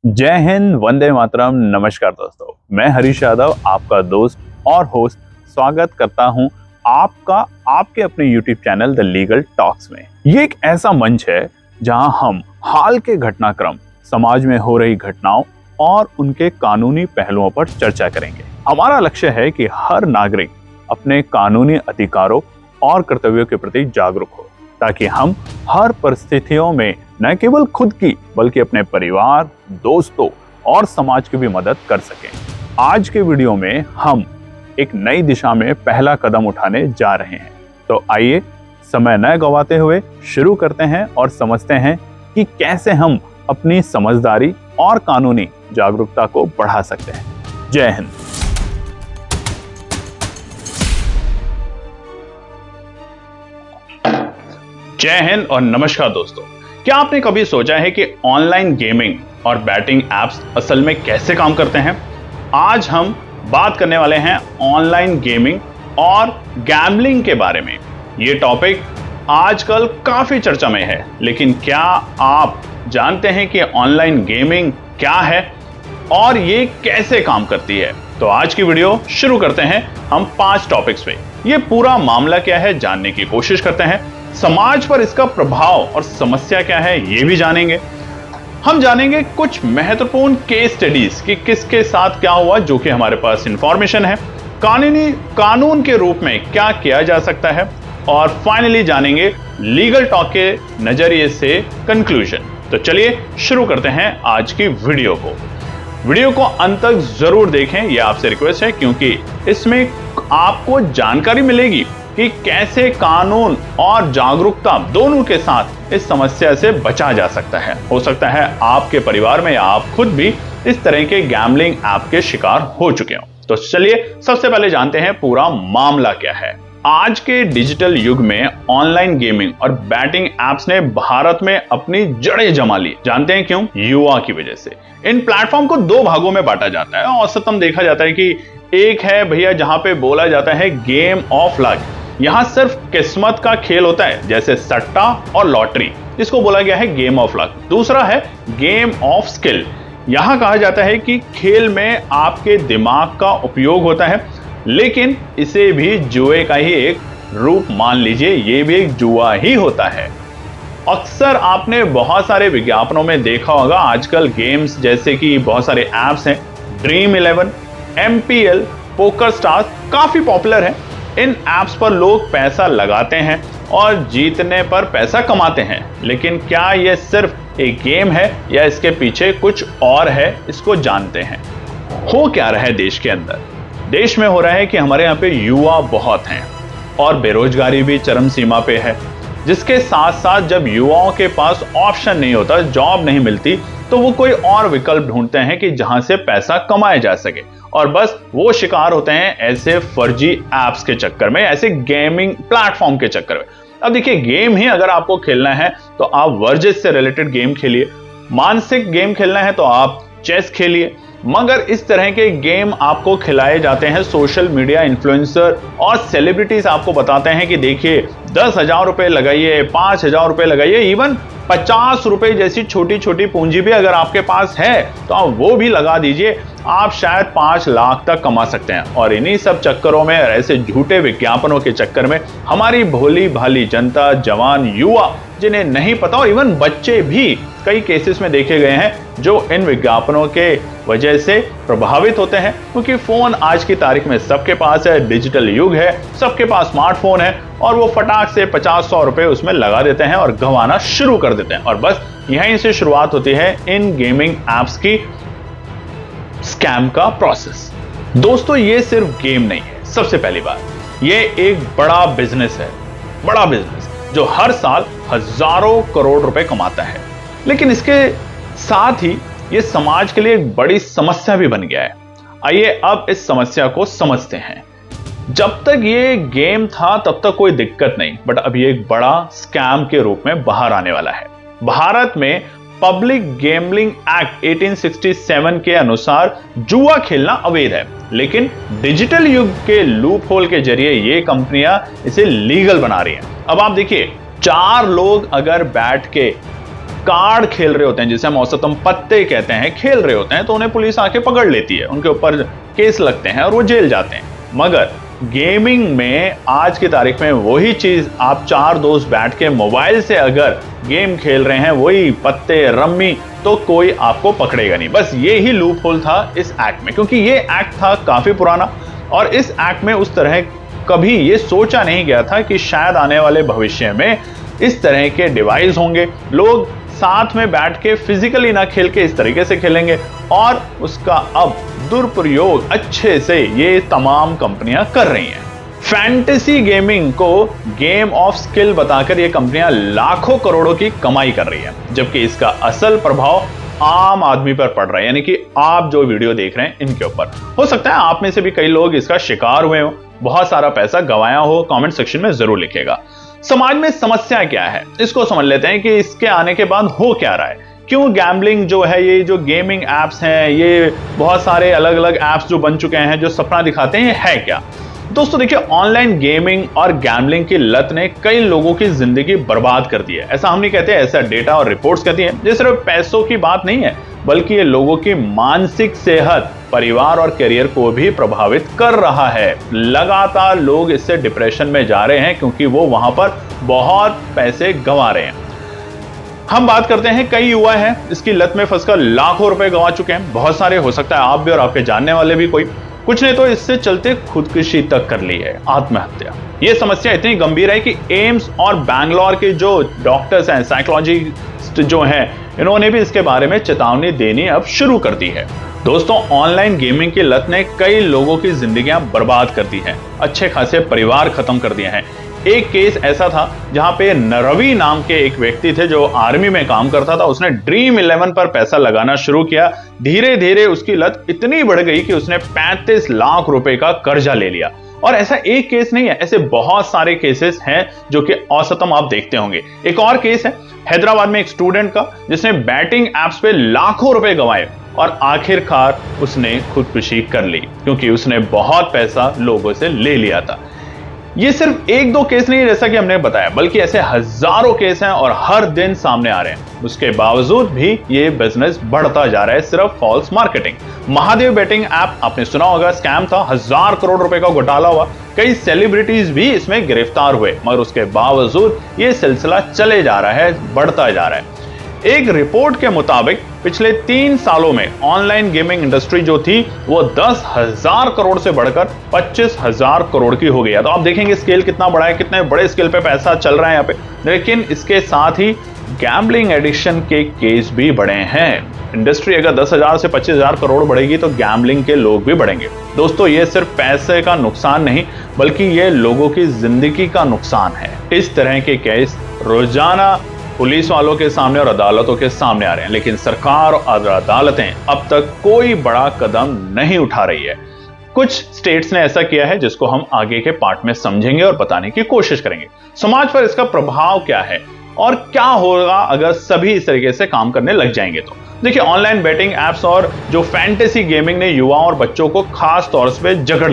जय हिंद, वंदे मातरम। नमस्कार दोस्तों, मैं हरीश यादव, आपका दोस्त और होस्ट, स्वागत करता हूं आपका आपके अपने YouTube channel the legal talks में। ये एक ऐसा मंच है जहां हम हाल के घटनाक्रम, समाज में हो रही घटनाओं और उनके कानूनी पहलुओं पर चर्चा करेंगे। हमारा लक्ष्य है कि हर नागरिक अपने कानूनी अधिकारों और कर्तव्यों के प्रति जागरूक हो, ताकि हम हर परिस्थितियों में न केवल खुद की बल्कि अपने परिवार, दोस्तों और समाज की भी मदद कर सकें। आज के वीडियो में हम एक नई दिशा में पहला कदम उठाने जा रहे हैं। तो आइए समय न गंवाते हुए शुरू करते हैं और समझते हैं कि कैसे हम अपनी समझदारी और कानूनी जागरूकता को बढ़ा सकते हैं। जय हिंद। जय हिंद और नमस्कार दोस्तों। क्या आपने कभी सोचा है कि ऑनलाइन गेमिंग और बैटिंग एप्स असल में कैसे काम करते हैं? आज हम बात करने वाले हैं ऑनलाइन गेमिंग और गैम्बलिंग के बारे में। ये टॉपिक आजकल काफी चर्चा में है, लेकिन क्या आप जानते हैं कि ऑनलाइन गेमिंग क्या है और ये कैसे काम करती है? तो आज की वीडियो शुरू करते हैं हम 5 टॉपिक्स पे। ये पूरा मामला क्या है जानने की कोशिश करते हैं। समाज पर इसका प्रभाव और समस्या क्या है ये भी जानेंगे। हम जानेंगे कुछ महत्वपूर्ण केस स्टडीज कि किसके साथ क्या हुआ, जो कि हमारे पास इंफॉर्मेशन है। कानून के रूप में क्या किया जा सकता है, और फाइनली जानेंगे लीगल टॉक के नजरिए से कंक्लूजन। तो चलिए शुरू करते हैं आज की वीडियो को अंत तक जरूर देखें, यह आपसे रिक्वेस्ट है, क्योंकि इसमें आपको जानकारी मिलेगी कि कैसे कानून और जागरूकता दोनों के साथ इस समस्या से बचा जा सकता है। हो सकता है आपके परिवार में या आप खुद भी इस तरह के गैम्बलिंग ऐप के शिकार हो चुके हो। तो चलिए सबसे पहले जानते हैं पूरा मामला क्या है। आज के डिजिटल युग में ऑनलाइन गेमिंग और बैटिंग एप्स ने भारत में अपनी जड़ें जमा ली। जानते हैं क्यों? युवा की वजह से। इन प्लेटफॉर्म को 2 भागों में बांटा जाता है। औसतन देखा जाता है कि एक है भैया जहां पे बोला जाता है गेम ऑफ लक, यहां सिर्फ किस्मत का खेल होता है, जैसे सट्टा और लॉटरी, इसको बोला गया है गेम ऑफ लक। दूसरा है गेम ऑफ स्किल, यहां कहा जाता है कि खेल में आपके दिमाग का उपयोग होता है, लेकिन इसे भी जुए का ही एक रूप मान लीजिए, ये भी एक जुआ ही होता है। अक्सर आपने बहुत सारे विज्ञापनों में देखा होगा, आजकल गेम्स जैसे कि बहुत सारे ऐप्स हैं, ड्रीम 11, MPL, पोकर स्टार्स काफी पॉपुलर है। इन ऐप्स पर लोग पैसा लगाते हैं और जीतने पर पैसा कमाते हैं, लेकिन क्या यह सिर्फ एक गेम है या इसके पीछे कुछ और है, इसको जानते हैं। हो क्या रहा है देश के अंदर? देश में हो रहा है कि हमारे यहाँ पे युवा बहुत हैं और बेरोजगारी भी चरम सीमा पे है, जिसके साथ साथ जब युवाओं के पास ऑप्शन नहीं होता, जॉब नहीं मिलती, तो वो कोई और विकल्प ढूंढते हैं कि जहां से पैसा कमाया जा सके, और बस वो शिकार होते हैं ऐसे फर्जी एप्स के चक्कर में, ऐसे गेमिंग प्लेटफॉर्म के चक्कर में। अब देखिए, गेम ही अगर आपको खेलना है तो आप वर्जिश से रिलेटेड गेम खेलिए, मानसिक गेम खेलना है तो आप चेस खेलिए, मगर इस तरह के गेम आपको खिलाए जाते हैं। सोशल मीडिया इन्फ्लुएंसर और सेलिब्रिटीज आपको बताते हैं कि देखिए 10,000 रुपए लगाइए, 5,000 रुपए लगाइए, इवन 50 रुपए जैसी छोटी छोटी पूंजी भी अगर आपके पास है तो आप वो भी लगा दीजिए, आप शायद 5 लाख तक कमा सकते हैं। और इन्हीं सब चक्करों में, ऐसे झूठे विज्ञापनों के चक्कर में हमारी भोली भाली जनता, जवान, युवा, जिन्हें नहीं पता, और इवन बच्चे भी कई केसेस में देखे गए हैं जो इन विज्ञापनों के वजह से प्रभावित होते हैं, क्योंकि फोन आज की तारीख में सबके पास है, डिजिटल युग है, सबके पास स्मार्टफोन है, और वो फटाक से 50-100 रुपए उसमें लगा देते हैं और गंवाना शुरू कर देते हैं। और बस यहीं से शुरुआत होती है इन गेमिंग एप्स की स्कैम का प्रोसेस। दोस्तों, ये सिर्फ गेम नहीं है। सबसे पहली बात, ये एक बड़ा बिजनेस है, बड़ा बिजनेस जो हर साल हजारों करोड़ रुपए कमाता है। लेकिन इसके साथ ही ये समाज के लिए एक बड़ी समस्या भी बन गया है। आइए अब इस समस्या को समझते हैं। जब तक ये गेम था तब तक कोई दिक्कत नहीं, बट अब ये एक बड़ा स्कैम के रूप में बाहर आने वाला है। भारत में पब्लिक गैम्बलिंग एक्ट 1867 के अनुसार जुआ खेलना अवैध है, लेकिन डिजिटल युग के लूप होल के जरिए ये कंपनियां इसे लीगल बना रही हैं। अब आप देखिए, 4 लोग अगर बैठ के कार्ड खेल रहे होते हैं, जिसे हम औसतम पत्ते कहते हैं, खेल रहे होते हैं, तो उन्हें पुलिस आके पकड़ लेती है, उनके ऊपर केस लगते हैं और वो जेल जाते हैं। मगर गेमिंग में आज की तारीख में वही चीज आप 4 दोस्त बैठ के मोबाइल से अगर गेम खेल रहे हैं, वही पत्ते रम्मी, तो कोई आपको पकड़ेगा नहीं। बस ये ही लूप होल था इस एक्ट में, क्योंकि ये एक्ट था काफी पुराना और इस एक्ट में उस तरह कभी ये सोचा नहीं गया था कि शायद आने वाले भविष्य में इस तरह के डिवाइस होंगे, लोग साथ में बैठ के फिजिकली ना खेल के इस तरीके से खेलेंगे और उसका अब दुरुपयोग अच्छे से ये तमाम कंपनियां कर रही हैं। फैंटेसी गेमिंग को गेम ऑफ स्किल बताकर ये कंपनियां लाखों करोड़ों की कमाई कर रही है, जबकि इसका असल प्रभाव आम आदमी पर पड़ रहा है, यानी कि आप जो वीडियो देख रहे हैं इनके ऊपर। हो सकता है आप में से भी कई लोग इसका शिकार हुए हो, बहुत सारा पैसा गंवाया हो। कमेंट सेक्शन में जरूर लिखिएगा। समाज में समस्या क्या है, इसको समझ लेते हैं कि इसके आने के बाद हो क्या रहा है। क्यों गैम्बलिंग जो है, ये जो गेमिंग एप्स हैं, ये बहुत सारे अलग अलग एप्स जो बन चुके हैं जो सपना दिखाते हैं, ये है क्या। दोस्तों देखिए, ऑनलाइन गेमिंग और गैम्बलिंग की लत ने कई लोगों की जिंदगी बर्बाद कर दी है। ऐसा हम नहीं कहते, ऐसा डेटा और रिपोर्ट्स कहती हैं। ये सिर्फ पैसों की बात नहीं है, बल्कि ये लोगों की मानसिक सेहत, परिवार और करियर को भी प्रभावित कर रहा है। लगातार लोग इससे डिप्रेशन में जा रहे हैं क्योंकि वो वहां पर बहुत पैसे गंवा रहे हैं। हम बात करते हैं, कई युवा हैं इसकी लत में फंसकर लाखों रुपए गंवा चुके हैं। बहुत सारे, हो सकता है आप भी और आपके जानने वाले भी, कोई कुछ ने तो इससे चलते खुदकुशी तक कर ली है, आत्महत्या। ये समस्या इतनी गंभीर है कि एम्स और बैंगलोर के जो डॉक्टर्स हैं, साइकोलॉजिस्ट जो हैं, इन्होंने भी इसके बारे में चेतावनी देनी अब शुरू कर दी है। दोस्तों, ऑनलाइन गेमिंग की लत ने कई लोगों की जिंदगियां बर्बाद कर दी हैं, अच्छे खासे परिवार खत्म कर दिए हैं। एक केस ऐसा था जहां पे रवि नाम के एक व्यक्ति थे जो आर्मी में काम करता था। उसने ड्रीम 11 पर पैसा लगाना शुरू किया। धीरे धीरे उसकी लत इतनी बढ़ गई कि उसने 35 लाख रुपए का कर्जा ले लिया। और ऐसा एक केस नहीं है, ऐसे बहुत सारे केसेस हैं जो कि औसतम आप देखते होंगे। एक और केस है हैदराबाद में एक स्टूडेंट का, जिसने बैटिंग एप्स पे लाखों रुपए गंवाए और आखिरकार उसने खुदकुशी कर ली क्योंकि उसने बहुत पैसा लोगों से ले लिया था। ये सिर्फ एक दो केस नहीं है जैसा कि हमने बताया, बल्कि ऐसे हजारों केस हैं और हर दिन सामने आ रहे हैं। उसके बावजूद भी ये बिजनेस बढ़ता जा रहा है, सिर्फ false marketing. Mahadev betting app आपने सुना होगा, स्कैम था, 1000 करोड़ रुपए का घोटाला हुआ, कई सेलिब्रिटीज भी इसमें गिरफ्तार हुए, मगर उसके बावजूद ये सिलसिला चले जा रहा है, बढ़ता जा रहा है। एक रिपोर्ट के मुताबिक पिछले 3 सालों में ऑनलाइन गेमिंग इंडस्ट्री जो थी वो 10,000 करोड़ से बढ़कर 25,000 करोड़ की हो गई है। तो आप देखेंगे स्केल कितना बड़ा है, कितने बड़े स्केल पे पैसा चल रहा है यहाँ पे। लेकिन इसके साथ ही गैम्बलिंग एडिक्शन के केस भी बढ़े हैं। इंडस्ट्री अगर 10,000 से 25,000 करोड़ बढ़ेगी तो गैम्बलिंग के लोग भी बढ़ेंगे। दोस्तों, ये सिर्फ पैसे का नुकसान नहीं, बल्कि ये लोगों की जिंदगी का नुकसान है। इस तरह के केस रोजाना पुलिस वालों के सामने और अदालतों के सामने आ रहे हैं, लेकिन सरकार और अदालतें अब तक कोई बड़ा कदम नहीं उठा रही है। कुछ स्टेट्स ने ऐसा किया है जिसको हम आगे के पार्ट में समझेंगे और बताने की कोशिश करेंगे। समाज पर इसका प्रभाव क्या है और क्या होगा अगर सभी इस तरीके से काम करने लग जाएंगे। तो देखिए, ऑनलाइन बेटिंग एप्स और जो फैंटेसी गेमिंग ने युवाओं और बच्चों को खास तौर पे जकड़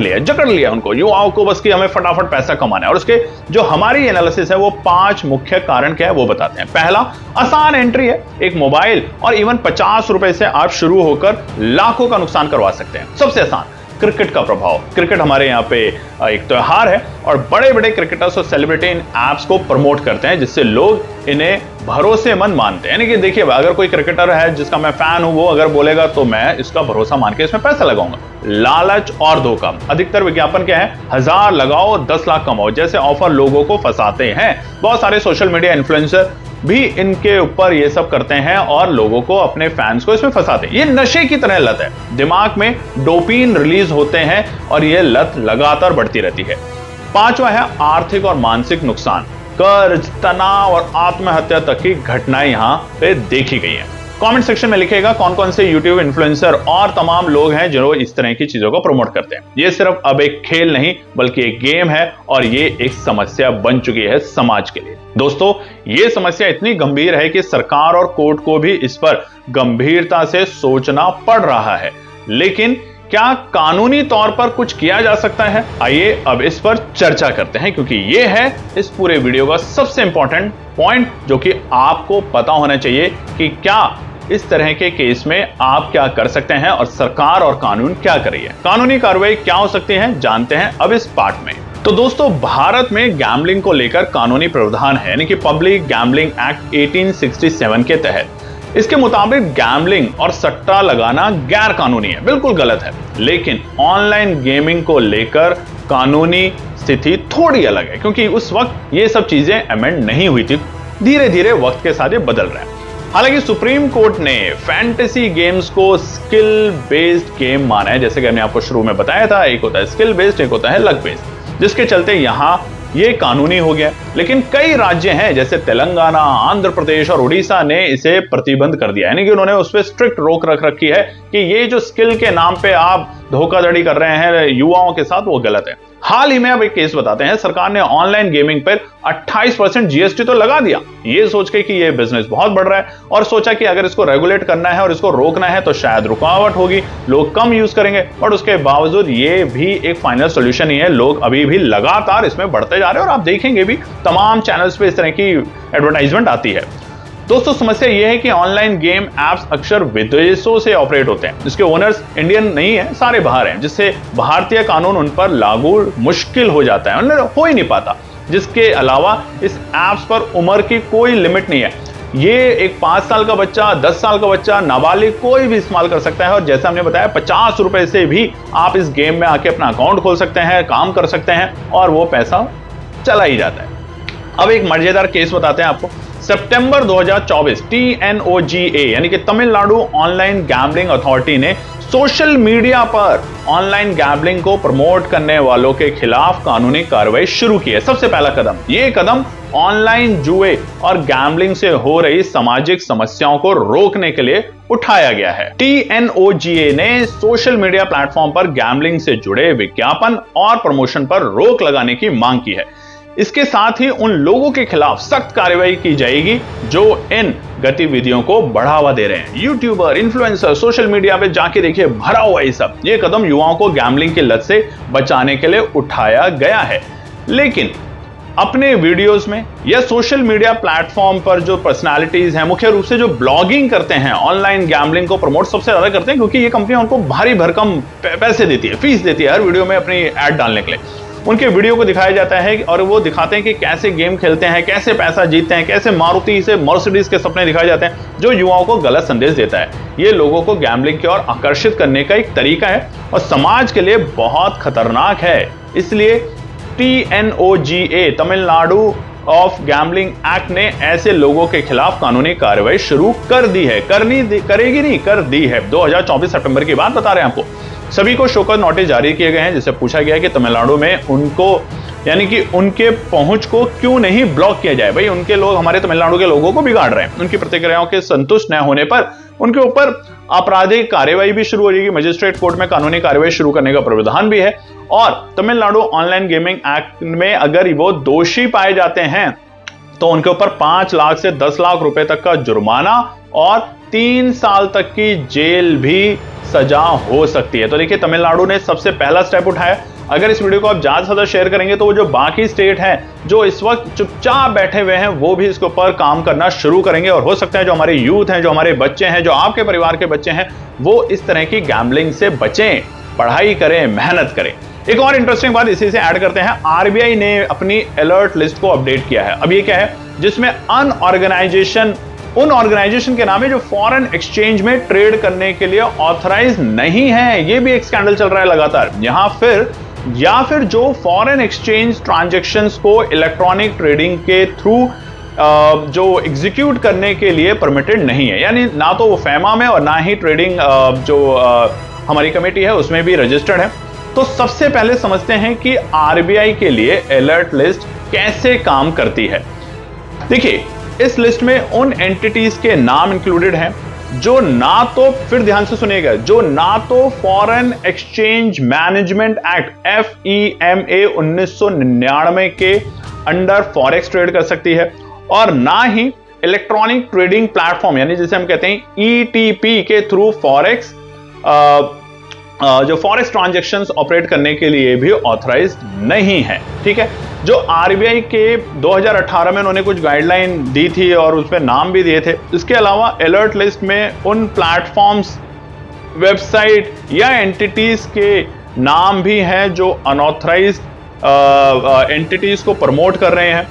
लिया उनको, युवाओं को बस कि हमें फटाफट पैसा कमाना है। और उसके जो हमारी एनालिसिस है वो 5 मुख्य कारण क्या है वो बताते हैं। पहला, आसान एंट्री है, एक मोबाइल और इवन 50 रुपए से आप शुरू होकर लाखों का नुकसान करवा सकते हैं। सबसे आसान, क्रिकेट का प्रभाव। क्रिकेट हमारे यहाँ पे एक त्योहार है और बड़े बड़े क्रिकेटर्स और सेलिब्रिटी इन ऐप्स को प्रमोट करते हैं, जिससे लोग इन्हें भरोसेमंद मानते हैं। यानी कि देखिए, अगर कोई क्रिकेटर है जिसका मैं फैन हूं, वो अगर बोलेगा तो मैं इसका भरोसा मान के इसमें पैसा लगाऊंगा। लालच और धोखा। अधिकतर विज्ञापन क्या है, 1000 लगाओ 10 लाख कमाओ जैसे ऑफर लोगों को फंसाते हैं। बहुत सारे सोशल मीडिया इन्फ्लुएंसर भी इनके ऊपर ये सब करते हैं और लोगों को, अपने फैंस को इसमें फंसाते हैं। ये नशे की तरह लत है, दिमाग में डोपामिन रिलीज होते हैं और ये लत लगातार बढ़ती रहती है। 5वां है आर्थिक और मानसिक नुकसान। कर्ज, तनाव और आत्महत्या तक की घटनाएं यहां पे देखी गई हैं। कमेंट सेक्शन में लिखिएगा कौन कौन से यूट्यूब इन्फ्लुएंसर और तमाम लोग हैं जो इस तरह की चीजों को प्रमोट करते हैं। ये सिर्फ अब एक खेल नहीं बल्कि एक गेम है और ये एक समस्या बन चुकी है समाज के लिए। दोस्तों, ये समस्या इतनी गंभीर है कि सरकार और कोर्ट को भी इस पर गंभीरता से सोचना पड़ रहा है। लेकिन क्या कानूनी तौर पर कुछ किया जा सकता है? आइए अब इस पर चर्चा करते हैं, क्योंकि ये है इस पूरे वीडियो का सबसे इंपॉर्टेंट पॉइंट जो कि आपको पता होना चाहिए कि क्या इस तरह के केस में आप क्या कर सकते हैं और सरकार और कानून क्या कर रही है। कानूनी कार्रवाई क्या हो सकती है, जानते हैं अब इस पार्ट में। तो दोस्तों, भारत में गैम्बलिंग को लेकर कानूनी प्रावधान है, यानी कि पब्लिक गैम्बलिंग एक्ट 1867 के तहत। इसके मुताबिक गैम्बलिंग और सट्टा लगाना गैर कानूनी है, बिल्कुल गलत है। लेकिन ऑनलाइन गेमिंग को लेकर कानूनी स्थिति थोड़ी अलग है, क्योंकि उस वक्त ये सब चीजें अमेंड नहीं हुई थी। धीरे धीरे वक्त के साथ ये बदल रहा है। हालांकि सुप्रीम कोर्ट ने फैंटेसी गेम्स को स्किल बेस्ड गेम माना है, जैसे कि मैंने आपको शुरू में बताया था। एक होता है स्किल बेस्ड, एक होता है लक बेस्ड, जिसके चलते यहां ये कानूनी हो गया। लेकिन कई राज्य हैं जैसे तेलंगाना, आंध्र प्रदेश और उड़ीसा ने इसे प्रतिबंध कर दिया, यानी कि उन्होंने उस पर स्ट्रिक्ट रोक रख रखी है कि ये जो स्किल के नाम पे आप धोखाधड़ी कर रहे हैं युवाओं के साथ, वो गलत है। हाल ही में अब एक केस बताते हैं। सरकार ने ऑनलाइन गेमिंग पर 28% जीएसटी तो लगा दिया, ये सोच के कि ये बिजनेस बहुत बढ़ रहा है, और सोचा कि अगर इसको रेगुलेट करना है और इसको रोकना है तो शायद रुकावट होगी, लोग कम यूज करेंगे। और उसके बावजूद ये भी एक फाइनल सोल्यूशन नहीं है, लोग अभी भी लगातार इसमें बढ़ते जा रहे हैं और आप देखेंगे भी तमाम चैनल्स पे इस तरह की एडवर्टाइजमेंट आती है। दोस्तों, समस्या यह है कि ऑनलाइन गेम एप्स अक्सर विदेशों से ऑपरेट होते हैं, जिसके ओनर्स इंडियन नहीं है, सारे बाहर हैं, जिससे भारतीय कानून उन पर लागू मुश्किल हो जाता है, हो ही नहीं पाता। जिसके अलावा इस एप्स पर उम्र की कोई लिमिट नहीं है। ये एक 5 साल का बच्चा, 10 साल का बच्चा, नाबालिग कोई भी इस्तेमाल कर सकता है। और जैसा हमने बताया, 50 रुपए से भी आप इस गेम में आके अपना अकाउंट खोल सकते हैं, काम कर सकते हैं, और वो पैसा चला ही जाता है। अब एक मजेदार केस बताते हैं आपको। सितंबर 2024 TNOGA यानी कि तमिलनाडु ऑनलाइन गैम्बलिंग अथॉरिटी ने सोशल मीडिया पर ऑनलाइन गैम्बलिंग को प्रमोट करने वालों के खिलाफ कानूनी कार्रवाई शुरू की है। सबसे पहला कदम, ये कदम ऑनलाइन जुए और गैम्बलिंग से हो रही सामाजिक समस्याओं को रोकने के लिए उठाया गया है। TNOGA ने सोशल मीडिया प्लेटफॉर्म पर गैम्बलिंग से जुड़े विज्ञापन और प्रमोशन पर रोक लगाने की मांग की है। इसके साथ ही उन लोगों के खिलाफ सख्त कार्रवाई की जाएगी जो इन गतिविधियों को बढ़ावा दे रहे हैं। यूट्यूबर, इन्फ्लुएंसर, सोशल मीडिया पे जाके देखिए, भरा हुआ ये सब। ये कदम युवाओं को गैम्बलिंग की लत से बचाने के लिए उठाया गया है। लेकिन अपने वीडियोस में या सोशल मीडिया प्लेटफॉर्म पर जो पर्सनालिटीज हैं, मुख्य रूप से जो ब्लॉगिंग करते हैं, ऑनलाइन गैम्बलिंग को प्रमोट सबसे ज्यादा करते हैं, क्योंकि ये कंपनियां उनको भारी भरकम पैसे देती है, फीस देती है हर वीडियो में अपनी ऐड डालने के लिए। उनके वीडियो को दिखाया जाता है और वो दिखाते हैं कि कैसे गेम खेलते हैं, कैसे पैसा जीतते हैं, कैसे मारुति से मर्सिडीज के सपने दिखाए जाते हैं, जो युवाओं को गलत संदेश देता है। ये लोगों को गैम्बलिंग की ओर आकर्षित करने का एक तरीका है और समाज के लिए बहुत खतरनाक है। इसलिए TNOGA Tamil Nadu of gambling act ने ऐसे लोगों के खिलाफ कानूनी कार्रवाई शुरू कर दी है। करेगी नहीं, कर दी है। 2024 सितंबर की बात बता रहे हैं आपको। सभी को शोकत नोटिस जारी किए गए हैं, जिससे पूछा गया है कि तमिलनाडु में उनको, यानी कि उनके पहुंच को क्यों नहीं ब्लॉक किया जाए। भाई, उनके लोग हमारे तमिलनाडु के लोगों को बिगाड़ रहे हैं। उनकी प्रतिक्रियाओं के संतुष्ट न होने पर उनके ऊपर आपराधिक कार्रवाई भी शुरू हो जाएगी। मजिस्ट्रेट कोर्ट में कानूनी कार्रवाई शुरू करने का प्रावधान भी है। और तमिलनाडु ऑनलाइन गेमिंग एक्ट में अगर वो दोषी पाए जाते हैं तो उनके ऊपर 5 लाख से 10 लाख रुपए तक का जुर्माना और 3 साल तक की जेल भी सजा हो सकती है। तो देखिए, तमिलनाडु ने सबसे पहला स्टेप उठाया। अगर इस वीडियो को आप ज्यादा से ज्यादा शेयर करेंगे तो वो जो बाकी स्टेट हैं जो इस वक्त चुपचाप बैठे हुए हैं, वो भी इसके ऊपर काम करना शुरू करेंगे। और हो सकता है जो हमारे यूथ हैं, जो हमारे बच्चे हैं, जो आपके परिवार के बच्चे हैं, वो इस तरह की गैम्बलिंग से बचें, पढ़ाई करें, मेहनत करें। एक और इंटरेस्टिंग बात इसी से ऐड करते हैं। आरबीआई ने अपनी अलर्ट लिस्ट को अपडेट किया है। अब ये क्या है, जिसमें उन ऑर्गेनाइजेशन के नाम है जो फॉरेन एक्सचेंज में ट्रेड करने के लिए ऑथराइज नहीं है। ये भी एक स्कैंडल चल रहा है लगातार। या फिर जो फॉरेन एक्सचेंज ट्रांजैक्शंस को इलेक्ट्रॉनिक ट्रेडिंग के थ्रू जो एग्जीक्यूट करने के लिए परमिटेड नहीं है, यानी ना तो वो फैमा में और ना ही ट्रेडिंग जो हमारी कमेटी है उसमें भी रजिस्टर्ड है। तो सबसे पहले समझते हैं कि आरबीआई के लिए अलर्ट लिस्ट कैसे काम करती है। देखिए, इस लिस्ट में उन एंटिटीज के नाम इंक्लूडेड हैं जो ना तो, फिर ध्यान से सुनिएगा, जो ना तो foreign exchange management act FEMA 1999 के अंडर फॉरेक्स ट्रेड कर सकती है, और ना ही इलेक्ट्रॉनिक ट्रेडिंग प्लेटफॉर्म यानी जिसे हम कहते हैं ETP के थ्रू फॉरेक्स जो फॉरेक्स ट्रांजैक्शंस ऑपरेट करने के लिए भी ऑथराइज्ड नहीं है। ठीक है, जो आरबीआई के 2018 में उन्होंने कुछ गाइडलाइन दी थी और उसमें नाम भी दिए थे। इसके अलावा अलर्ट लिस्ट में उन प्लेटफॉर्म्स, वेबसाइट या एंटिटीज के नाम भी हैं जो अनऑथराइज्ड एंटिटीज को प्रमोट कर रहे हैं।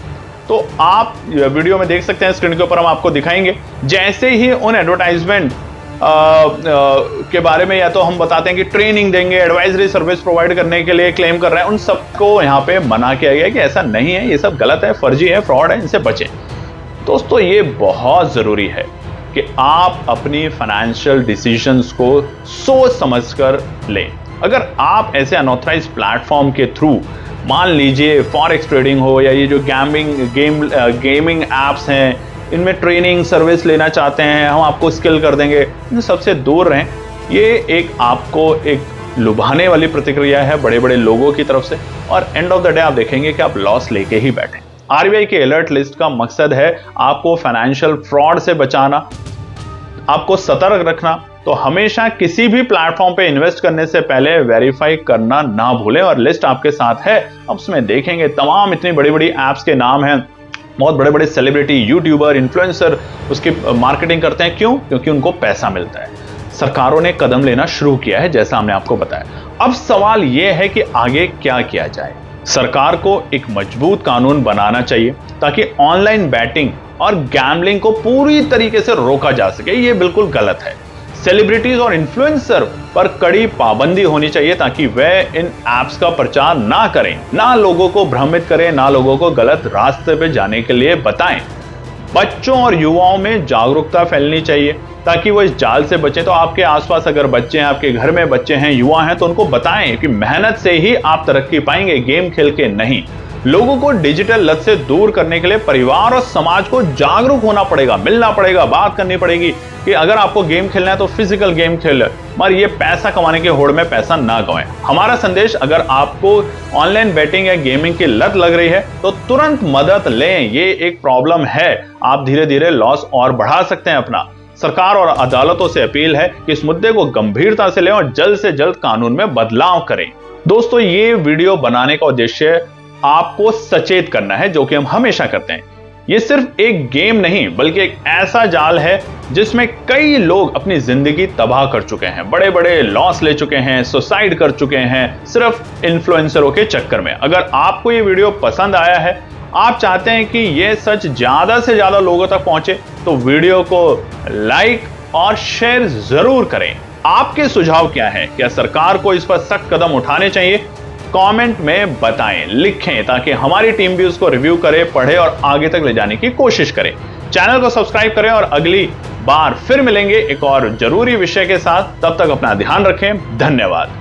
तो आप वीडियो में देख सकते हैं, स्क्रीन के ऊपर हम आपको दिखाएंगे। जैसे ही उन एडवर्टाइजमेंट के बारे में या तो हम बताते हैं कि ट्रेनिंग देंगे, एडवाइजरी सर्विस प्रोवाइड करने के लिए क्लेम कर रहे हैं, उन सबको यहाँ पे मना किया गया कि ऐसा नहीं है, ये सब गलत है, फर्जी है, फ्रॉड है, इनसे बचें। दोस्तों, ये बहुत जरूरी है कि आप अपनी फाइनेंशियल डिसीजंस को सोच समझकर लें। अगर आप ऐसे अनऑथराइज प्लेटफॉर्म के थ्रू, मान लीजिए फॉरेक्स ट्रेडिंग हो या ये जो गेमिंग एप्स हैं, इनमें ट्रेनिंग सर्विस लेना चाहते हैं, हम आपको स्किल कर देंगे, इन सबसे दूर रहें। ये एक आपको एक लुभाने वाली प्रतिक्रिया है बड़े बड़े लोगों की तरफ से, और एंड ऑफ द डे आप देखेंगे कि आप लॉस लेके ही बैठे। आरबीआई के अलर्ट लिस्ट का मकसद है आपको फाइनेंशियल फ्रॉड से बचाना, आपको सतर्क रखना। तो हमेशा किसी भी प्लेटफॉर्म पे इन्वेस्ट करने से पहले वेरीफाई करना ना भूलें। और लिस्ट आपके साथ है, अब उसमें देखेंगे तमाम इतनी बड़ी बड़ी एप्स के नाम हैं, बहुत बड़े बड़े सेलिब्रिटी, यूट्यूबर, इन्फ्लुएंसर उसकी मार्केटिंग करते हैं। क्यों? क्योंकि उनको पैसा मिलता है। सरकारों ने कदम लेना शुरू किया है, जैसा हमने आपको बताया। अब सवाल यह है कि आगे क्या किया जाए। सरकार को एक मजबूत कानून बनाना चाहिए ताकि ऑनलाइन बैटिंग और गैम्बलिंग को पूरी तरीके से रोका जा सके। ये बिल्कुल गलत है। सेलिब्रिटीज और इन्फ्लुएंसर पर कड़ी पाबंदी होनी चाहिए ताकि वे इन एप्स का प्रचार ना करें, ना लोगों को भ्रमित करें, ना लोगों को गलत रास्ते पे जाने के लिए बताएं। बच्चों और युवाओं में जागरूकता फैलनी चाहिए ताकि वो इस जाल से बचें। तो आपके आसपास अगर बच्चे हैं, आपके घर में बच्चे हैं, युवा हैं, तो उनको बताएं कि मेहनत से ही आप तरक्की पाएंगे, गेम खेल के नहीं। लोगों को डिजिटल लत से दूर करने के लिए परिवार और समाज को जागरूक होना पड़ेगा, मिलना पड़ेगा, बात करनी पड़ेगी कि अगर आपको गेम खेलना है तो फिजिकल गेम खेलें, मगर ये पैसा कमाने के होड़ में पैसा ना गवाएं। हमारा संदेश, अगर आपको ऑनलाइन बैटिंग या गेमिंग की लत लग रही है तो तुरंत मदद लें। ये एक प्रॉब्लम है, आप धीरे धीरे लॉस और बढ़ा सकते हैं अपना। सरकार और अदालतों से अपील है कि इस मुद्दे को गंभीरता से लें और जल्द से जल्द कानून में बदलाव करें। दोस्तों, ये वीडियो बनाने का उद्देश्य आपको सचेत करना है, जो कि हम हमेशा करते हैं। ये सिर्फ एक गेम नहीं बल्कि एक ऐसा जाल है जिसमें कई लोग अपनी जिंदगी तबाह कर चुके हैं, बड़े बड़े लॉस ले चुके हैं, सुसाइड कर चुके हैं, सिर्फ इन्फ्लुएंसरों के चक्कर में। अगर आपको ये वीडियो पसंद आया है, आप चाहते हैं कि ये सच ज्यादा से ज्यादा लोगों तक पहुंचे, तो वीडियो को लाइक और शेयर जरूर करें। आपके सुझाव क्या है? क्या सरकार को इस पर सख्त कदम उठाने चाहिए? कमेंट में बताएं, लिखें, ताकि हमारी टीम भी उसको रिव्यू करे, पढ़े और आगे तक ले जाने की कोशिश करे। चैनल को सब्सक्राइब करें और अगली बार फिर मिलेंगे एक और जरूरी विषय के साथ। तब तक अपना ध्यान रखें। धन्यवाद।